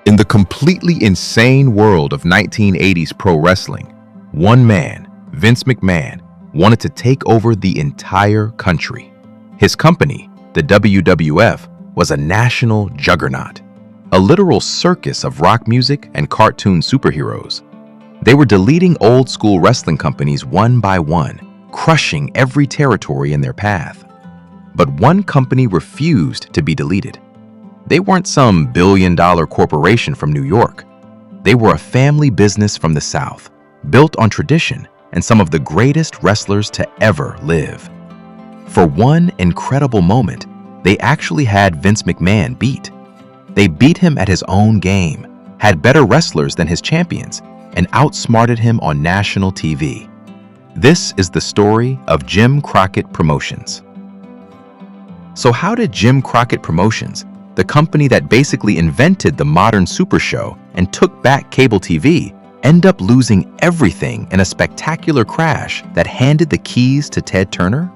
In the completely insane world of 1980s pro wrestling, one man, Vince McMahon, wanted to take over the entire country. His company, the WWF, was a national juggernaut, a literal circus of rock music and cartoon superheroes. They were deleting old-school wrestling companies one by one, crushing every territory in their path. But one company refused to be deleted. They weren't some billion-dollar corporation from New York. They were a family business from the South, built on tradition and some of the greatest wrestlers to ever live. For one incredible moment, they actually had Vince McMahon beat. They beat him at his own game, had better wrestlers than his champions, and outsmarted him on national TV. This is the story of Jim Crockett Promotions. So how did Jim Crockett Promotions, the company that basically invented the modern super show and took back cable TV, end up losing everything in a spectacular crash that handed the keys to Ted Turner?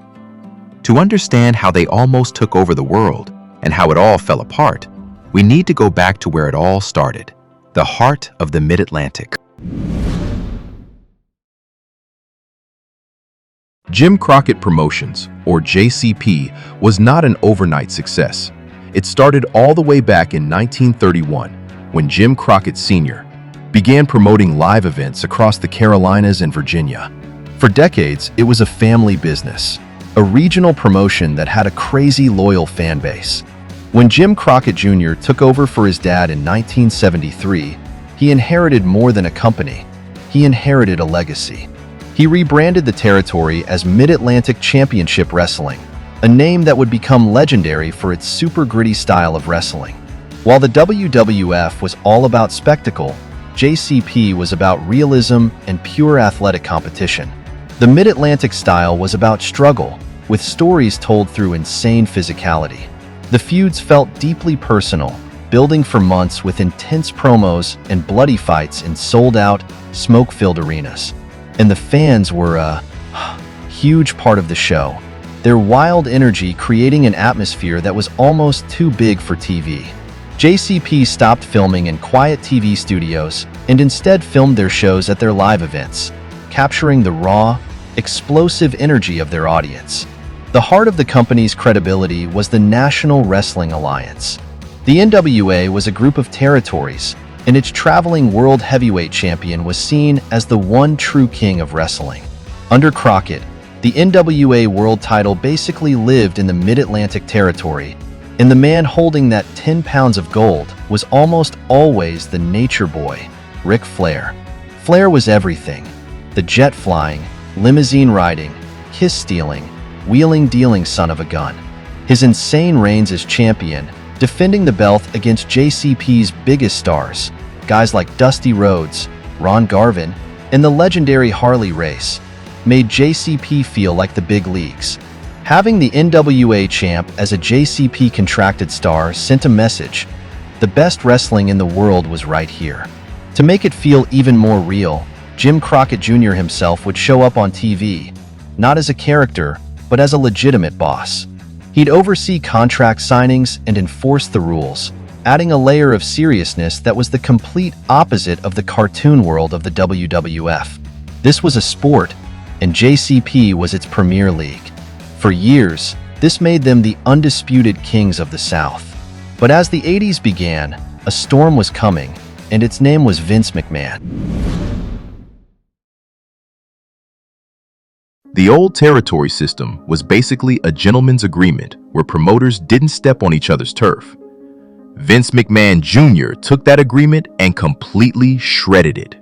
To understand how they almost took over the world and how it all fell apart, we need to go back to where it all started, the heart of the Mid-Atlantic. Jim Crockett Promotions, or JCP, was not an overnight success. It started all the way back in 1931, when Jim Crockett Sr. began promoting live events across the Carolinas and Virginia. For decades, it was a family business, a regional promotion that had a crazy loyal fan base. When Jim Crockett Jr. took over for his dad in 1973, he inherited more than a company. He inherited a legacy. He rebranded the territory as Mid-Atlantic Championship Wrestling, a name that would become legendary for its super gritty style of wrestling. While the WWF was all about spectacle, JCP was about realism and pure athletic competition. The Mid-Atlantic style was about struggle, with stories told through insane physicality. The feuds felt deeply personal, building for months with intense promos and bloody fights in sold-out, smoke-filled arenas. And the fans were a huge part of the show, their wild energy creating an atmosphere that was almost too big for TV. JCP stopped filming in quiet TV studios and instead filmed their shows at their live events, capturing the raw, explosive energy of their audience. The heart of the company's credibility was the National Wrestling Alliance. The NWA was a group of territories, and its traveling world heavyweight champion was seen as the one true king of wrestling. Under Crockett, the NWA world title basically lived in the Mid-Atlantic territory, and the man holding that 10 pounds of gold was almost always the nature boy, Ric Flair. Flair was everything: the jet-flying, limousine-riding, kiss-stealing, wheeling-dealing son of a gun. His insane reigns as champion, defending the belt against JCP's biggest stars, guys like Dusty Rhodes, Ron Garvin, and the legendary Harley Race, made JCP feel like the big leagues. Having the NWA champ as a JCP contracted star sent a message: the best wrestling in the world was right here. To make it feel even more real, Jim Crockett Jr. himself would show up on TV, not as a character, but as a legitimate boss. He'd oversee contract signings and enforce the rules, adding a layer of seriousness that was the complete opposite of the cartoon world of the WWF. This was a sport, and JCP was its premier league. For years, this made them the undisputed kings of the South. But as the 80s began, a storm was coming, and its name was Vince McMahon. The old territory system was basically a gentleman's agreement where promoters didn't step on each other's turf. Vince McMahon Jr. took that agreement and completely shredded it.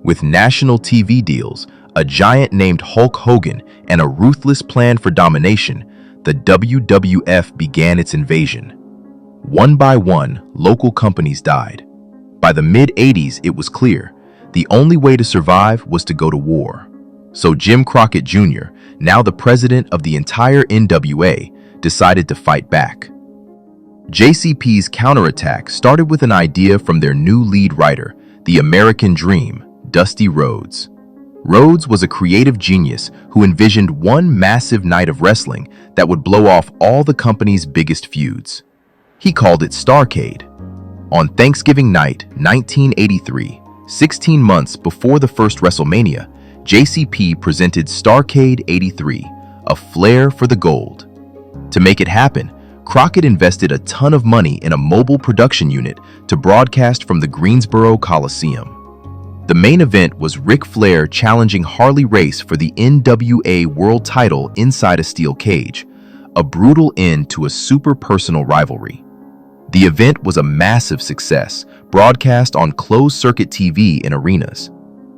With national TV deals, a giant named Hulk Hogan, and a ruthless plan for domination, the WWF began its invasion. One by one, local companies died. By the mid-80s, it was clear the only way to survive was to go to war. So Jim Crockett Jr., now the president of the entire NWA, decided to fight back. JCP's counterattack started with an idea from their new lead writer, the American Dream, Dusty Rhodes. Rhodes was a creative genius who envisioned one massive night of wrestling that would blow off all the company's biggest feuds. He called it Starrcade. On Thanksgiving night, 1983, 16 months before the first WrestleMania, JCP presented Starrcade 83, a flair for the gold. To make it happen, Crockett invested a ton of money in a mobile production unit to broadcast from the Greensboro Coliseum. The main event was Ric Flair challenging Harley Race for the NWA World Title inside a steel cage, a brutal end to a super personal rivalry. The event was a massive success, broadcast on closed-circuit TV in arenas.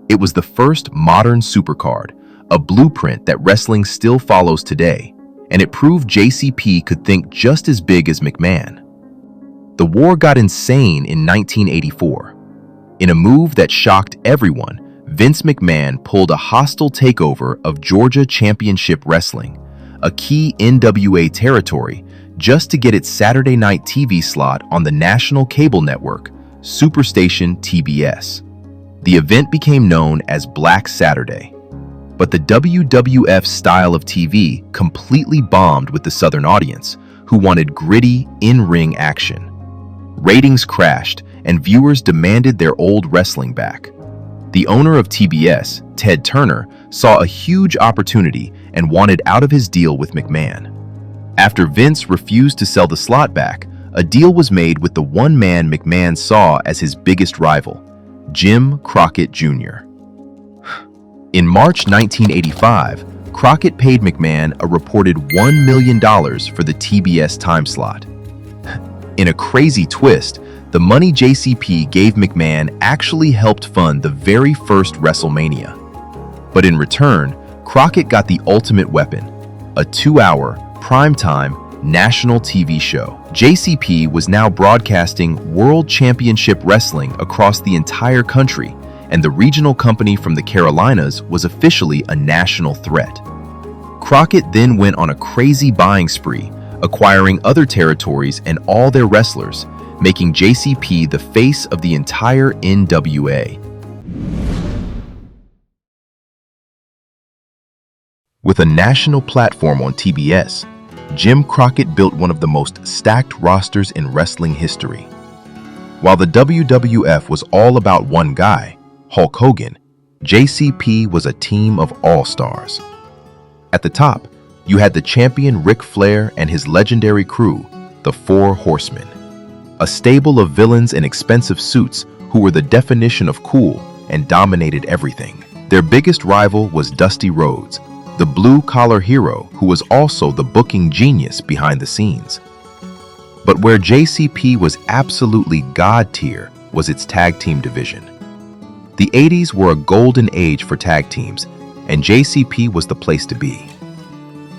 It was the first modern supercard, a blueprint that wrestling still follows today, and it proved JCP could think just as big as McMahon. The war got insane in 1984. In a move that shocked everyone, Vince McMahon pulled a hostile takeover of Georgia Championship Wrestling, a key NWA territory, just to get its Saturday night TV slot on the national cable network, Superstation TBS. The event became known as Black Saturday. But the WWF style of TV completely bombed with the Southern audience, who wanted gritty, in-ring action. Ratings crashed, and viewers demanded their old wrestling back. The owner of TBS, Ted Turner, saw a huge opportunity and wanted out of his deal with McMahon. After Vince refused to sell the slot back, a deal was made with the one man McMahon saw as his biggest rival, Jim Crockett Jr. In March 1985, Crockett paid McMahon a reported $1 million for the TBS time slot. In a crazy twist, the money JCP gave McMahon actually helped fund the very first WrestleMania. But in return, Crockett got the ultimate weapon, a 2-hour, primetime, national TV show. JCP was now broadcasting World Championship Wrestling across the entire country, and the regional company from the Carolinas was officially a national threat. Crockett then went on a crazy buying spree, acquiring other territories and all their wrestlers, making JCP the face of the entire NWA. With a national platform on TBS, Jim Crockett built one of the most stacked rosters in wrestling history. While the WWF was all about one guy, Hulk Hogan, JCP was a team of all-stars. At the top, you had the champion Ric Flair and his legendary crew, the Four Horsemen, a stable of villains in expensive suits who were the definition of cool and dominated everything. Their biggest rival was Dusty Rhodes, the blue-collar hero who was also the booking genius behind the scenes. But where JCP was absolutely god tier was its tag team division. The 80s were a golden age for tag teams, and JCP was the place to be.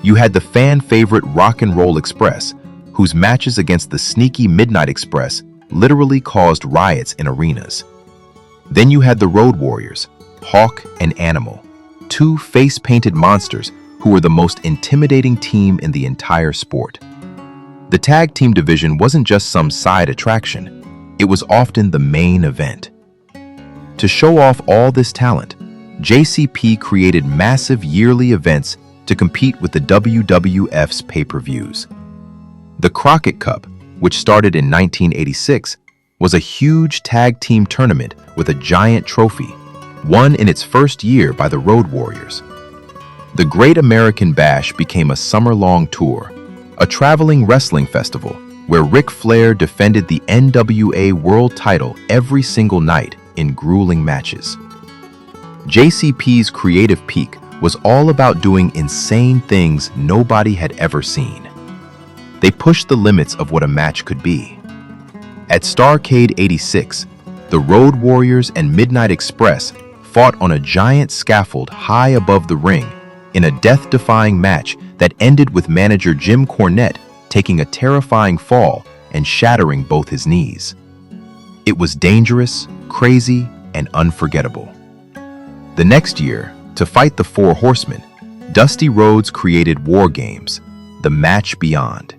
You had the fan-favorite Rock and Roll Express, whose matches against the sneaky Midnight Express literally caused riots in arenas. Then you had the Road Warriors, Hawk and Animal, two face-painted monsters who were the most intimidating team in the entire sport. The tag team division wasn't just some side attraction, it was often the main event. To show off all this talent, JCP created massive yearly events to compete with the WWF's pay-per-views. The Crockett Cup, which started in 1986, was a huge tag team tournament with a giant trophy, won in its first year by the Road Warriors. The Great American Bash became a summer-long tour, a traveling wrestling festival where Ric Flair defended the NWA World Title every single night in grueling matches. JCP's creative peak was all about doing insane things nobody had ever seen. They pushed the limits of what a match could be. At Starrcade 86, the Road Warriors and Midnight Express fought on a giant scaffold high above the ring in a death-defying match that ended with manager Jim Cornette taking a terrifying fall and shattering both his knees. It was dangerous, crazy, and unforgettable. The next year, to fight the Four Horsemen, Dusty Rhodes created WarGames, the match beyond.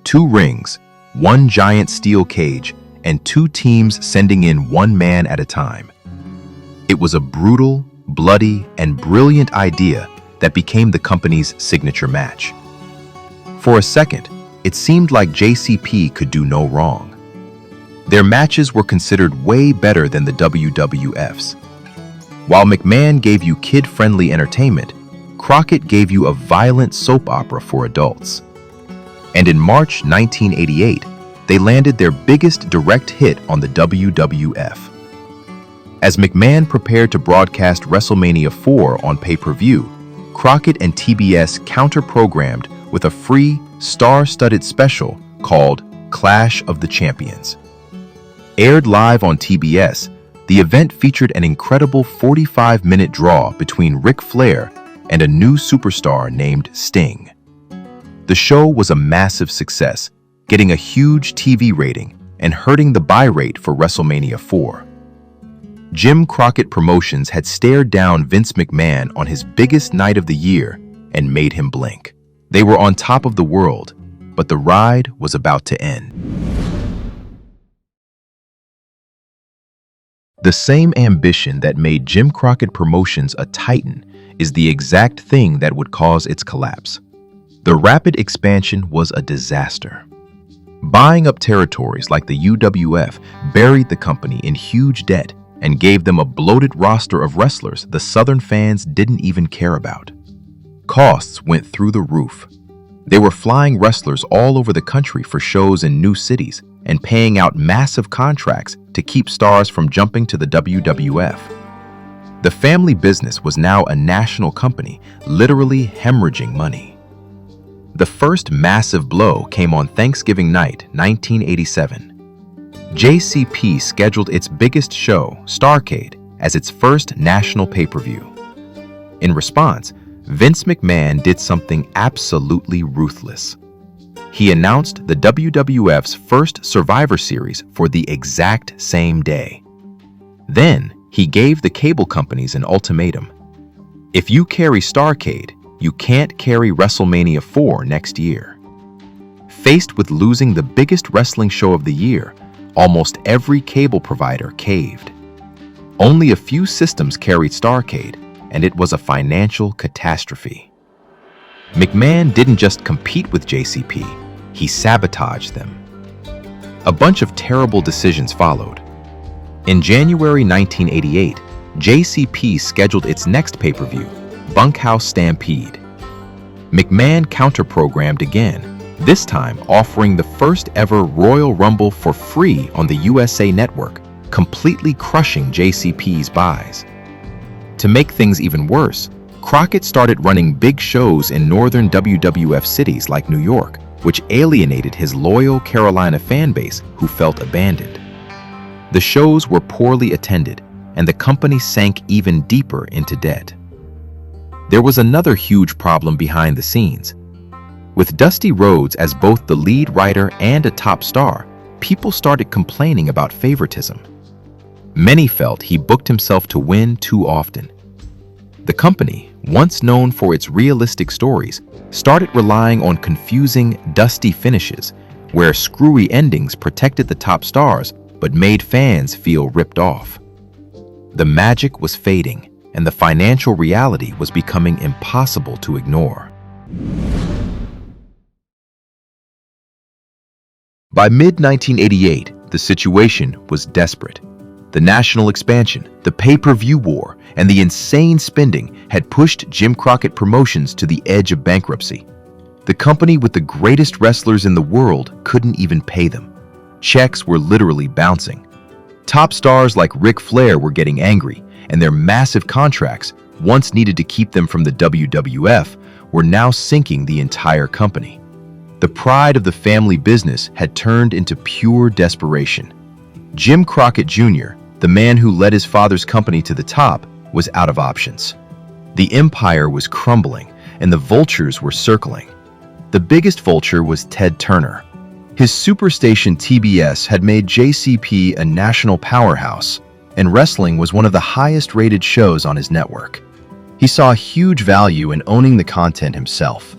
2 rings, 1 giant steel cage, and 2 teams sending in 1 man at a time. It was a brutal, bloody, and brilliant idea that became the company's signature match. For a second, it seemed like JCP could do no wrong. Their matches were considered way better than the WWF's. While McMahon gave you kid-friendly entertainment, Crockett gave you a violent soap opera for adults. And in March 1988, they landed their biggest direct hit on the WWF. As McMahon prepared to broadcast WrestleMania 4 on pay-per-view, Crockett and TBS counter-programmed with a free, star-studded special called Clash of the Champions. Aired live on TBS, the event featured an incredible 45-minute draw between Ric Flair and a new superstar named Sting. The show was a massive success, getting a huge TV rating and hurting the buy rate for WrestleMania 4. Jim Crockett Promotions had stared down Vince McMahon on his biggest night of the year and made him blink. They were on top of the world, but the ride was about to end. The same ambition that made Jim Crockett Promotions a titan is the exact thing that would cause its collapse. The rapid expansion was a disaster. Buying up territories like the UWF buried the company in huge debt and gave them a bloated roster of wrestlers the Southern fans didn't even care about. Costs went through the roof. They were flying wrestlers all over the country for shows in new cities and paying out massive contracts to keep stars from jumping to the WWF. The family business was now a national company, literally hemorrhaging money. The first massive blow came on Thanksgiving night, 1987. JCP scheduled its biggest show, Starrcade, as its first national pay-per-view. In response, Vince McMahon did something absolutely ruthless. He announced the WWF's first Survivor Series for the exact same day. Then, he gave the cable companies an ultimatum. If you carry Starrcade, you can't carry WrestleMania 4 next year. Faced with losing the biggest wrestling show of the year, almost every cable provider caved. Only a few systems carried Starrcade, and it was a financial catastrophe. McMahon didn't just compete with JCP, he sabotaged them. A bunch of terrible decisions followed. In January 1988, JCP scheduled its next pay-per-view, Bunkhouse Stampede. McMahon counter-programmed again, this time offering the first ever Royal Rumble for free on the USA Network, completely crushing JCP's buys. To make things even worse, Crockett started running big shows in northern WWF cities like New York, which alienated his loyal Carolina fan base who felt abandoned. The shows were poorly attended, and the company sank even deeper into debt. There was another huge problem behind the scenes. With Dusty Rhodes as both the lead writer and a top star, people started complaining about favoritism. Many felt he booked himself to win too often. The company, once known for its realistic stories, started relying on confusing, dusty finishes, where screwy endings protected the top stars but made fans feel ripped off. The magic was fading, and the financial reality was becoming impossible to ignore. By mid-1988, the situation was desperate. The national expansion, the pay-per-view war, and the insane spending had pushed Jim Crockett Promotions to the edge of bankruptcy. The company with the greatest wrestlers in the world couldn't even pay them. Checks were literally bouncing. Top stars like Ric Flair were getting angry, and their massive contracts, once needed to keep them from the WWF, were now sinking the entire company. The pride of the family business had turned into pure desperation. Jim Crockett Jr., the man who led his father's company to the top, was out of options. The empire was crumbling, and the vultures were circling. The biggest vulture was Ted Turner. His superstation TBS had made JCP a national powerhouse, and wrestling was one of the highest-rated shows on his network. He saw huge value in owning the content himself.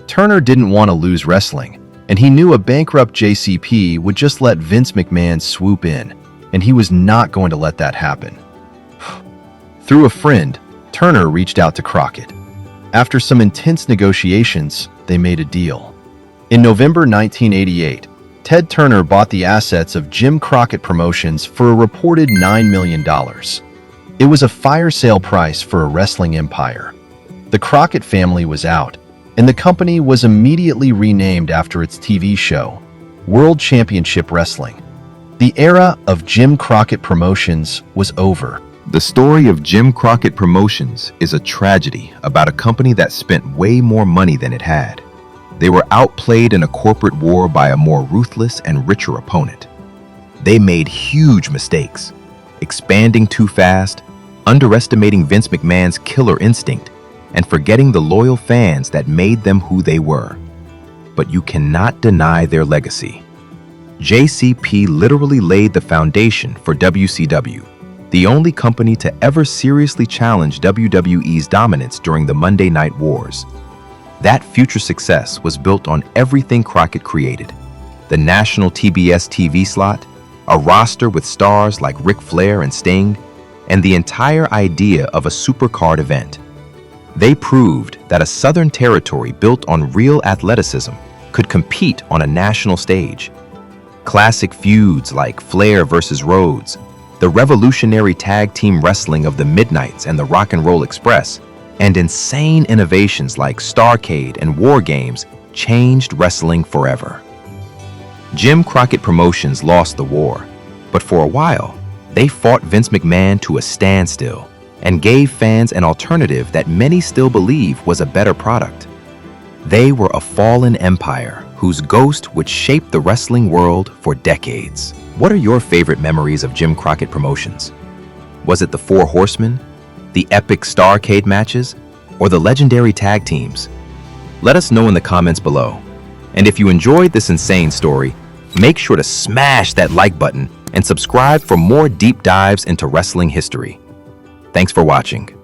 Turner didn't want to lose wrestling, and he knew a bankrupt JCP would just let Vince McMahon swoop in, and he was not going to let that happen. Through a friend, Turner reached out to Crockett. After some intense negotiations, they made a deal. In November 1988, Ted Turner bought the assets of Jim Crockett Promotions for a reported $9 million. It was a fire sale price for a wrestling empire. The Crockett family was out, and the company was immediately renamed after its TV show, World Championship Wrestling. The era of Jim Crockett Promotions was over. The story of Jim Crockett Promotions is a tragedy about a company that spent way more money than it had. They were outplayed in a corporate war by a more ruthless and richer opponent. They made huge mistakes, expanding too fast, underestimating Vince McMahon's killer instinct, and forgetting the loyal fans that made them who they were. But you cannot deny their legacy. JCP literally laid the foundation for WCW, the only company to ever seriously challenge WWE's dominance during the Monday Night Wars. That future success was built on everything Crockett created: the national TBS TV slot, a roster with stars like Ric Flair and Sting, and the entire idea of a supercard event. They proved that a Southern territory built on real athleticism could compete on a national stage. Classic feuds like Flair versus Rhodes, the revolutionary tag team wrestling of the Midnights and the Rock and Roll Express, and insane innovations like Starrcade and WarGames changed wrestling forever. Jim Crockett Promotions lost the war, but for a while, they fought Vince McMahon to a standstill and gave fans an alternative that many still believe was a better product. They were a fallen empire whose ghost would shape the wrestling world for decades. What are your favorite memories of Jim Crockett Promotions? Was it the Four Horsemen, the epic Starrcade matches, or the legendary tag teams? Let us know in the comments below. And if you enjoyed this insane story, make sure to smash that like button and subscribe for more deep dives into wrestling history. Thanks for watching.